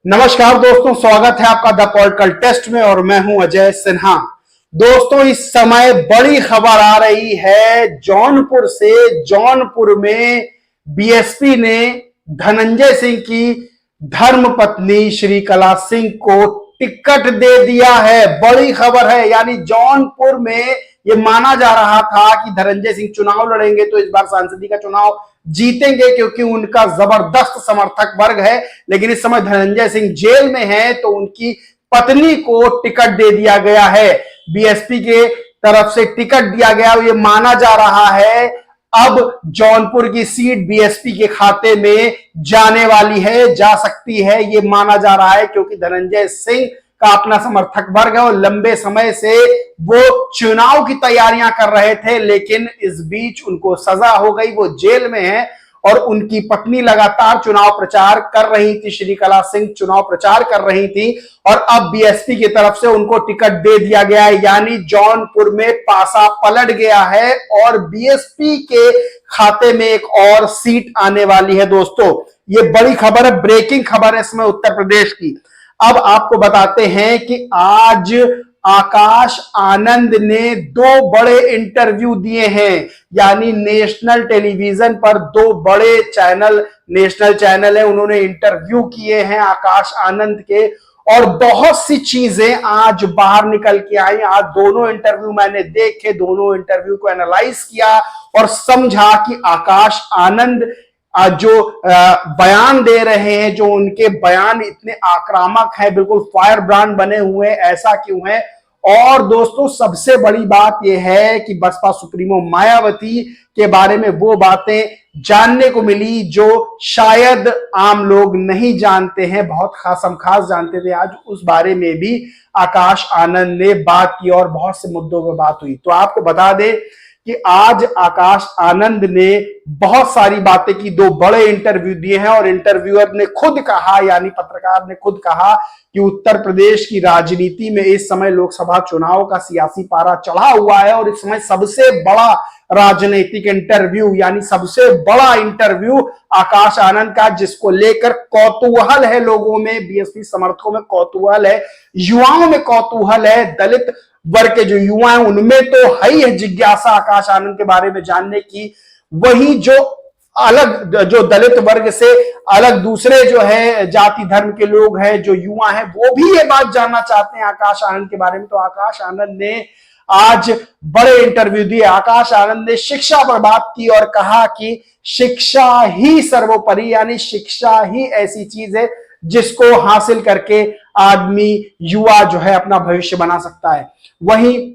नमस्कार दोस्तों, स्वागत है आपका द पॉलिटिकल टेस्ट में और मैं हूं अजय सिन्हा। दोस्तों, इस समय बड़ी खबर आ रही है जौनपुर से। जौनपुर में बीएसपी ने धनंजय सिंह की धर्मपत्नी श्रीकला सिंह को टिकट दे दिया है। बड़ी खबर है, यानी जौनपुर में ये माना जा रहा था कि धनंजय सिंह चुनाव लड़ेंगे तो इस बार सांसदीय का चुनाव जीतेंगे क्योंकि उनका जबरदस्त समर्थक वर्ग है। लेकिन इस समय धनंजय सिंह जेल में है तो उनकी पत्नी को टिकट दे दिया गया है। बीएसपी के तरफ से टिकट दिया गया। ये माना जा रहा है अब जौनपुर की सीट बीएसपी के खाते में जाने वाली है, जा सकती है, ये माना जा रहा है क्योंकि धनंजय सिंह का अपना समर्थक वर्ग है और लंबे समय से वो चुनाव की तैयारियां कर रहे थे। लेकिन इस बीच उनको सजा हो गई, वो जेल में है और उनकी पत्नी लगातार चुनाव प्रचार कर रही थी। श्रीकला सिंह चुनाव प्रचार कर रही थी और अब बीएसपी की तरफ से उनको टिकट दे दिया गया है, यानी जौनपुर में पासा पलट गया है और बीएसपी के खाते में एक और सीट आने वाली है। दोस्तों, ये बड़ी खबर है, ब्रेकिंग खबर है इसमें उत्तर प्रदेश की। अब आपको बताते हैं कि आज आकाश आनंद ने दो बड़े इंटरव्यू दिए हैं, यानी नेशनल टेलीविजन पर दो बड़े चैनल, नेशनल चैनल है, उन्होंने इंटरव्यू किए हैं आकाश आनंद के और बहुत सी चीजें आज बाहर निकल के आई। आज दोनों इंटरव्यू मैंने देखे, दोनों इंटरव्यू को एनालाइज किया और समझा कि आकाश आनंद जो बयान दे रहे हैं, जो उनके बयान इतने आक्रामक हैं, बिल्कुल फायर ब्रांड बने हुए, ऐसा क्यों है। और दोस्तों, सबसे बड़ी बात यह है कि बसपा सुप्रीमो मायावती के बारे में वो बातें जानने को मिली जो शायद आम लोग नहीं जानते हैं, बहुत खास जानते थे। आज उस बारे में भी आकाश आनंद ने बात की और बहुत से मुद्दों पर बात हुई। तो आपको बता दें कि आज आकाश आनंद ने बहुत सारी बातें की, दो बड़े इंटरव्यू दिए हैं और इंटरव्यूअर ने खुद कहा, यानी पत्रकार ने खुद कहा कि उत्तर प्रदेश की राजनीति में इस समय लोकसभा चुनाव का सियासी पारा चढ़ा हुआ है और इस समय सबसे बड़ा राजनीतिक इंटरव्यू, यानी सबसे बड़ा इंटरव्यू आकाश आनंद का, जिसको लेकर कौतूहल है लोगों में, बीएसपी समर्थकों में कौतूहल है, युवाओं में कौतूहल है, दलित वर्ग के जो युवा हैं उनमें तो है ही है जिज्ञासा आकाश आनंद के बारे में जानने की। वही जो अलग, जो दलित वर्ग से अलग दूसरे जो है जाति धर्म के लोग हैं, जो युवा हैं, वो भी ये बात जानना चाहते हैं आकाश आनंद के बारे में। तो आकाश आनंद ने आज बड़े इंटरव्यू दिए। आकाश आनंद ने शिक्षा पर बात की और कहा कि शिक्षा ही सर्वोपरि, यानी शिक्षा ही ऐसी चीज है जिसको हासिल करके आदमी, युवा जो है अपना भविष्य बना सकता है। वहीं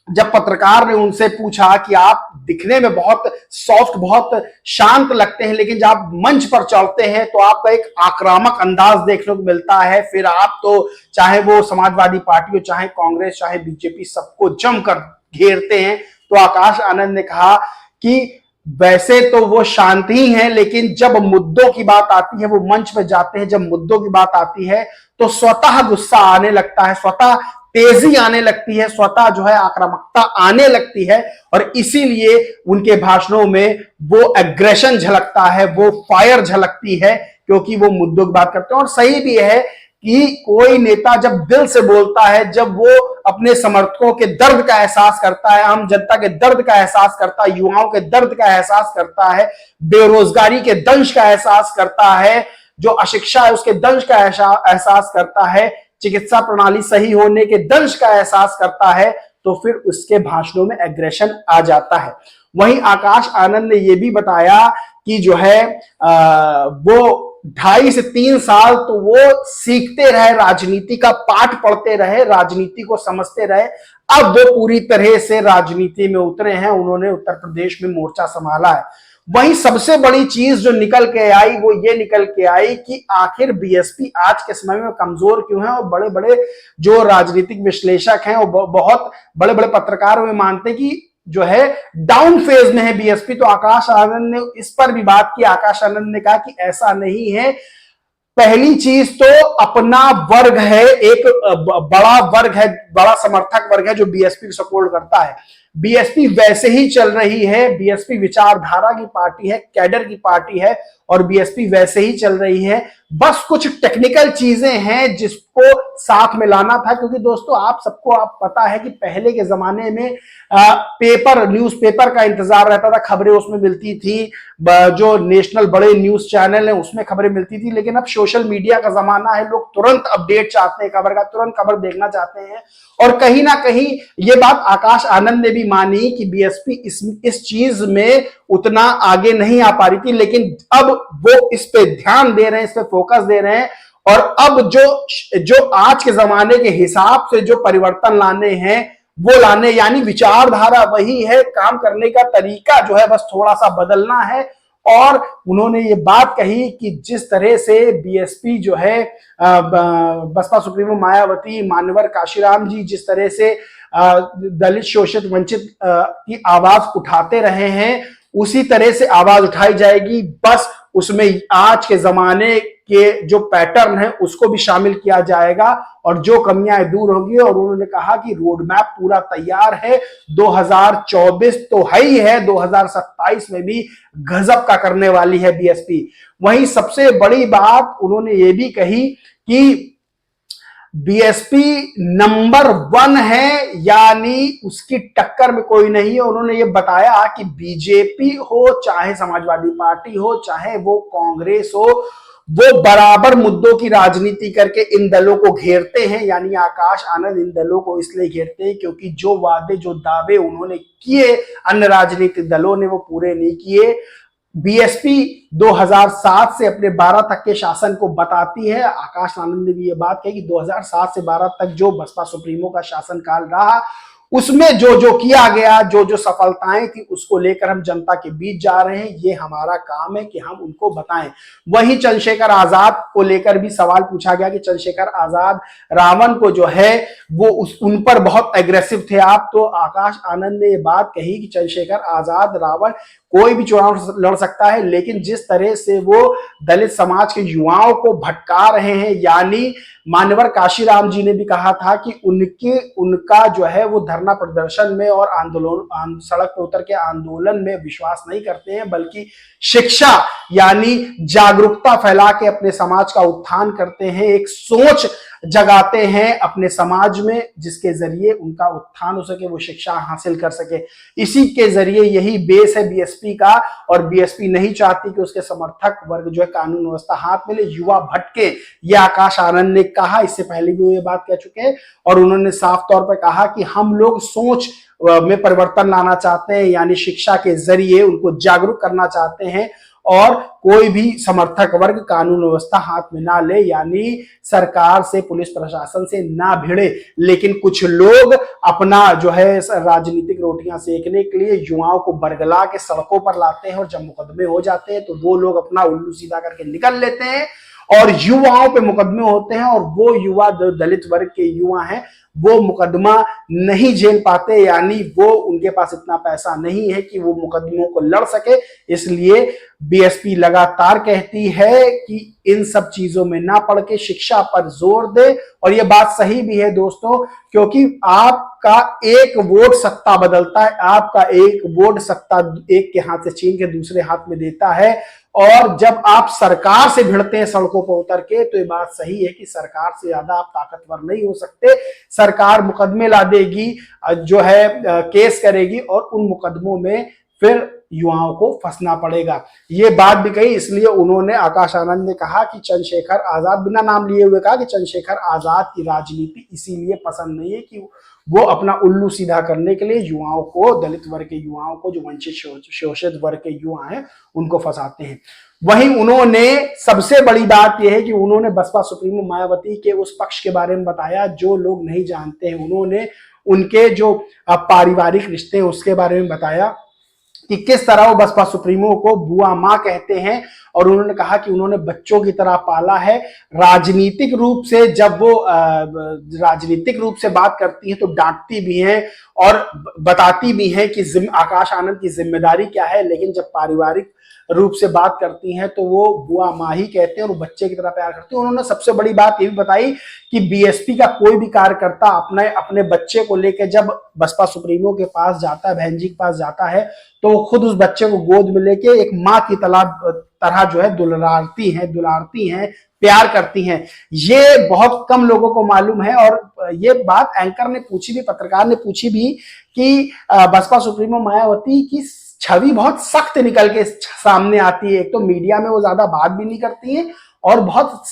जब पत्रकार ने उनसे पूछा कि आप दिखने में बहुत सॉफ्ट, बहुत शांत लगते हैं, लेकिन जब आप मंच पर चलते हैं तो आपका एक आक्रामक अंदाज देखने को मिलता है, फिर आप तो चाहे वो समाजवादी पार्टी हो, चाहे कांग्रेस, चाहे बीजेपी, सबको जमकर घेरते हैं। तो आकाश आनंद ने कहा कि वैसे तो वो शांत ही हैं, लेकिन जब मुद्दों की बात आती है, वो मंच पे जाते हैं, जब मुद्दों की बात आती है तो स्वतः गुस्सा आने लगता है, स्वतः तेजी आने लगती है, स्वतः जो है आक्रामकता आने लगती है और इसीलिए उनके भाषणों में वो एग्रेशन झलकता है, वो फायर झलकती है, क्योंकि वो मुद्दों की बात करते हैं। और सही भी है कि कोई नेता जब दिल से बोलता है, जब वो अपने समर्थकों के दर्द का एहसास करता है, आम जनता के दर्द का एहसास करता है, युवाओं के दर्द का एहसास करता है, बेरोजगारी के दंश का एहसास करता है, जो अशिक्षा है उसके दंश का एहसास करता है, चिकित्सा प्रणाली सही होने के दंश का एहसास करता है, तो फिर उसके भाषणों में एग्रेशन आ जाता है। वहीं आकाश आनंद ने यह भी बताया कि जो है वो 2.5 से 3 साल तो वो सीखते रहे, राजनीति का पाठ पढ़ते रहे, राजनीति को समझते रहे। अब वो पूरी तरह से राजनीति में उतरे हैं, उन्होंने उत्तर प्रदेश में मोर्चा संभाला है। वहीं सबसे बड़ी चीज जो निकल के आई वो ये निकल के आई कि आखिर बीएसपी आज के समय में कमजोर क्यों है। और बड़े बड़े जो राजनीतिक विश्लेषक हैं, वो बहुत बड़े बड़े पत्रकार वे मानते हैं कि जो है डाउन फेज में है बीएसपी। तो आकाश आनंद ने इस पर भी बात की। आकाश आनंद ने कहा कि ऐसा नहीं है। पहली चीज तो अपना वर्ग है, एक बड़ा वर्ग है, बड़ा समर्थक वर्ग है जो बीएसपी को सपोर्ट करता है। बीएसपी वैसे ही चल रही है। बीएसपी विचारधारा की पार्टी है, कैडर की पार्टी है और बीएसपी वैसे ही चल रही है। बस कुछ टेक्निकल चीजें हैं जिसको साथ में लाना था, क्योंकि दोस्तों आप सबको आप पता है कि पहले के जमाने में पेपर, न्यूज़पेपर का इंतजार रहता था, खबरें उसमें मिलती थी, जो नेशनल बड़े न्यूज चैनल है उसमें खबरें मिलती थी। लेकिन अब सोशल मीडिया का जमाना है, लोग तुरंत अपडेट चाहते हैं, खबर का तुरंत खबर देखना चाहते हैं। और कहीं ना कहीं ये बात आकाश आनंद ने भी मानी कि बीएसपी इस चीज में उतना आगे नहीं आ पा रही थी, लेकिन अब वो इस पे ध्यान दे रहे हैं, इस पे फोकस दे रहे हैं। और अब जो आज के जमाने के हिसाब से जो परिवर्तन लाने हैं वो लाने, यानी विचारधारा वही है, काम करने का तरीका जो है बस थोड़ा सा बदलना है। और उन्होंने ये बात कही कि जिस तरह से बीएसपी जो है बसपा सुप्रीमो मायावती, मान्यवर काशीराम जी जिस तरह से दलित, शोषित, वंचित की आवाज उठाते रहे हैं, उसी तरह से आवाज उठाई जाएगी। बस उसमें आज के जमाने के जो पैटर्न है उसको भी शामिल किया जाएगा और जो कमियां दूर होंगी। और उन्होंने कहा कि रोड मैप पूरा तैयार है, 2024 तो है ही है, 2027 में भी गजब का करने वाली है बीएसपी। वहीं सबसे बड़ी बात उन्होंने ये भी कही कि बीएसपी नंबर 1 है, यानी उसकी टक्कर में कोई नहीं है। उन्होंने ये बताया कि बीजेपी हो, चाहे समाजवादी पार्टी हो, चाहे वो कांग्रेस हो, वो बराबर मुद्दों की राजनीति करके इन दलों को घेरते हैं। यानी आकाश आनंद इन दलों को इसलिए घेरते हैं क्योंकि जो वादे, जो दावे उन्होंने किए अन्य राजनीतिक दलों ने, वो पूरे नहीं किए। बीएसपी 2007 से अपने 12 तक के शासन को बताती है। आकाश आनंद ने भी ये बात कही कि 2007 से 12 तक जो बसपा सुप्रीमो का शासनकाल रहा, उसमें जो जो किया गया, जो जो सफलताएं थी, उसको लेकर हम जनता के बीच जा रहे हैं। ये हमारा काम है कि हम उनको बताएं। वही चंद्रशेखर आजाद को लेकर भी सवाल पूछा गया कि चंद्रशेखर आजाद रावण को जो है वो उन पर बहुत एग्रेसिव थे आप। तो आकाश आनंद ने ये बात कही कि चंद्रशेखर आजाद, रावण, कोई भी चुनाव लड़ सकता है, लेकिन जिस तरह से वो दलित समाज के युवाओं को भटका रहे हैं, यानी मान्यवर काशीराम जी ने भी कहा था कि उनका जो है वो धरना प्रदर्शन में और आंदोलन, सड़क पर उतर के आंदोलन में विश्वास नहीं करते हैं, बल्कि शिक्षा यानी जागरूकता फैला के अपने समाज का उत्थान करते हैं, एक सोच जगाते हैं अपने समाज में, जिसके जरिए उनका उत्थान हो सके, वो शिक्षा हासिल कर सके। इसी के जरिए यही बेस है बीएसपी का। और बीएसपी नहीं चाहती कि उसके समर्थक वर्ग जो है कानून व्यवस्था हाथ मिले, युवा भटके। ये आकाश आनंद ने कहा, इससे पहले भी वो ये बात कह चुके हैं। और उन्होंने साफ तौर पर कहा कि हम लोग सोच में परिवर्तन लाना चाहते हैं, यानी शिक्षा के जरिए उनको जागरूक करना चाहते हैं और कोई भी समर्थक वर्ग कानून व्यवस्था हाथ में ना ले, यानी सरकार से, पुलिस प्रशासन से ना भिड़े। लेकिन कुछ लोग अपना जो है राजनीतिक रोटियां सेकने के लिए युवाओं को बरगला के सड़कों पर लाते हैं और जब मुकदमे हो जाते हैं तो वो लोग अपना उल्लू सीधा करके निकल लेते हैं और युवाओं पे मुकदमे होते हैं। और वो युवा, जो दलित वर्ग के युवा हैं, वो मुकदमा नहीं झेल पाते, यानी वो, उनके पास इतना पैसा नहीं है कि वो मुकदमों को लड़ सके। इसलिए बीएसपी लगातार कहती है कि इन सब चीजों में ना पड़ के शिक्षा पर जोर दे। और ये बात सही भी है दोस्तों, क्योंकि आपका एक वोट सत्ता बदलता है, आपका एक वोट सत्ता एक के हाथ से छीन के दूसरे हाथ में देता है। और जब आप सरकार से भिड़ते हैं सड़कों पर उतर के, तो ये बात सही है कि सरकार से ज्यादा आप ताकतवर नहीं हो सकते। सरकार मुकदमे ला देगी, जो है केस करेगी और उन मुकदमों में फिर युवाओं को फंसना पड़ेगा। ये बात भी कही, इसलिए उन्होंने, आकाश आनंद ने कहा कि चंद्रशेखर आजाद, बिना नाम लिए हुए कहा कि चंद्रशेखर आजाद की राजनीति इसीलिए पसंद नहीं है कि वो अपना उल्लू सीधा करने के लिए युवाओं को, दलित वर्ग के युवाओं को, जो वंचित शोषित वर्ग के युवा हैं, उनको फंसाते हैं। वहीं उन्होंने, सबसे बड़ी बात यह है कि उन्होंने बसपा सुप्रीमो मायावती के उस पक्ष के बारे में बताया जो लोग नहीं जानते हैं। उन्होंने उनके जो पारिवारिक रिश्ते हैं उसके बारे में बताया कि किस तरह वो बसपा सुप्रीमो को बुआ माँ कहते हैं। और उन्होंने कहा कि उन्होंने बच्चों की तरह पाला है। राजनीतिक रूप से जब वो राजनीतिक रूप से बात करती हैं तो डांटती भी हैं और बताती भी हैं कि आकाश आनंद की जिम्मेदारी क्या है, लेकिन जब पारिवारिक रूप से बात करती हैं तो वो बुआ माँ ही कहते हैं और बच्चे की तरह प्यार करती हैं। उन्होंने सबसे बड़ी बात ये भी बताई कि बीएसपी का कोई भी कार्यकर्ता अपने अपने बच्चे को लेकर जब बसपा सुप्रीमो के पास जाता है, बहन जी के पास जाता है, तो वो खुद उस बच्चे को गोद में लेके एक माँ की तरह जो है दुलारती हैं, प्यार करती हैं। ये बहुत कम लोगों को मालूम है। और ये बात एंकर ने पूछी भी, पत्रकार ने पूछी भी कि बसपा सुप्रीमो मायावती की छवि बहुत सख्त निकल के सामने आती है। एक तो मीडिया में वो ज्यादा बात भी नहीं करती है और बहुत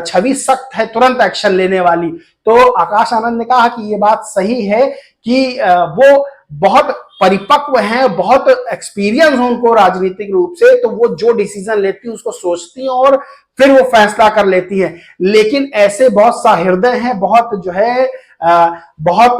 छवि सख्त है, तुरंत एक्शन लेने वाली। तो आकाश आनंद ने कहा कि ये बात सही है कि वो बहुत परिपक्व हैं, बहुत एक्सपीरियंस उनको राजनीतिक रूप से, तो वो जो डिसीजन लेती है उसको सोचती हैं और फिर वो फैसला कर लेती है। लेकिन ऐसे बहुत सहृदय हैं, बहुत जो है बहुत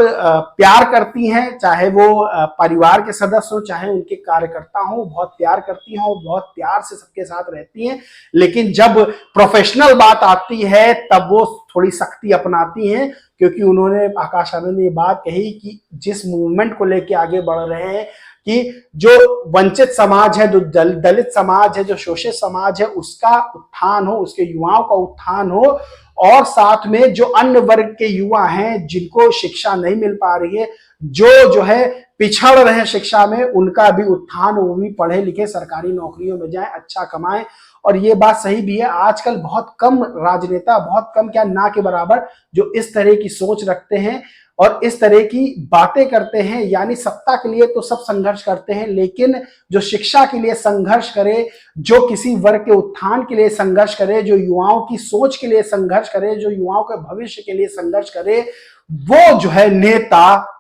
प्यार करती हैं, चाहे वो परिवार के सदस्य हो चाहे उनके कार्यकर्ता हो, बहुत प्यार करती हैं और बहुत प्यार से सबके साथ रहती हैं। लेकिन जब प्रोफेशनल बात आती है तब वो थोड़ी सख्ती अपनाती हैं, क्योंकि उन्होंने, आकाश आनंद ने ये बात कही कि जिस मूवमेंट को लेके आगे बढ़ रहे हैं कि जो वंचित समाज है, जो दलित समाज है, जो शोषित समाज है, उसका उत्थान हो, उसके युवाओं का उत्थान हो, और साथ में जो अन्य वर्ग के युवा हैं जिनको शिक्षा नहीं मिल पा रही है, जो है पिछड़ रहे हैं शिक्षा में, उनका भी उत्थान हो, वो भी पढ़े लिखे सरकारी नौकरियों में जाएं, अच्छा कमाएं। और ये बात सही भी है, आजकल बहुत कम राजनेता, बहुत कम क्या ना के बराबर, जो इस तरह की सोच रखते हैं और इस तरह की बातें करते हैं। यानी सत्ता के लिए तो सब संघर्ष करते हैं, लेकिन जो शिक्षा के लिए संघर्ष करे, जो किसी वर्ग के उत्थान के लिए संघर्ष करे, जो युवाओं की सोच के लिए संघर्ष करे, जो युवाओं के भविष्य के लिए संघर्ष करे, वो जो है नेता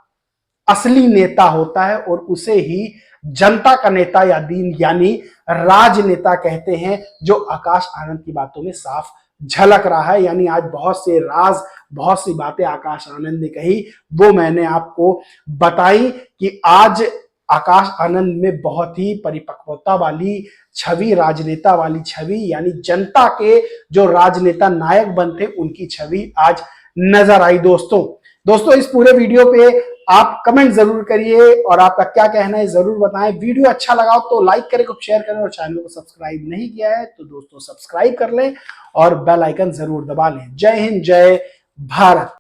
असली नेता होता है और उसे ही जनता का नेता या दीन यानी राजनेता कहते हैं, जो आकाश आनंद की बातों में साफ झलक रहा है। यानी आज बहुत से राज, बहुत सी बातें आकाश आनंद ने कही, वो मैंने आपको बताई कि आज आकाश आनंद में बहुत ही परिपक्वता वाली छवि, राजनेता वाली छवि, यानी जनता के जो राजनेता नायक बनते उनकी छवि आज नजर आई। दोस्तों इस पूरे वीडियो पे आप कमेंट जरूर करिए और आपका क्या कहना है जरूर बताएं। वीडियो अच्छा लगा हो तो लाइक करें, खूब शेयर करें और चैनल को सब्सक्राइब नहीं किया है तो दोस्तों सब्सक्राइब कर लें और बेल आइकन जरूर दबा लें। जय हिंद, जय भारत।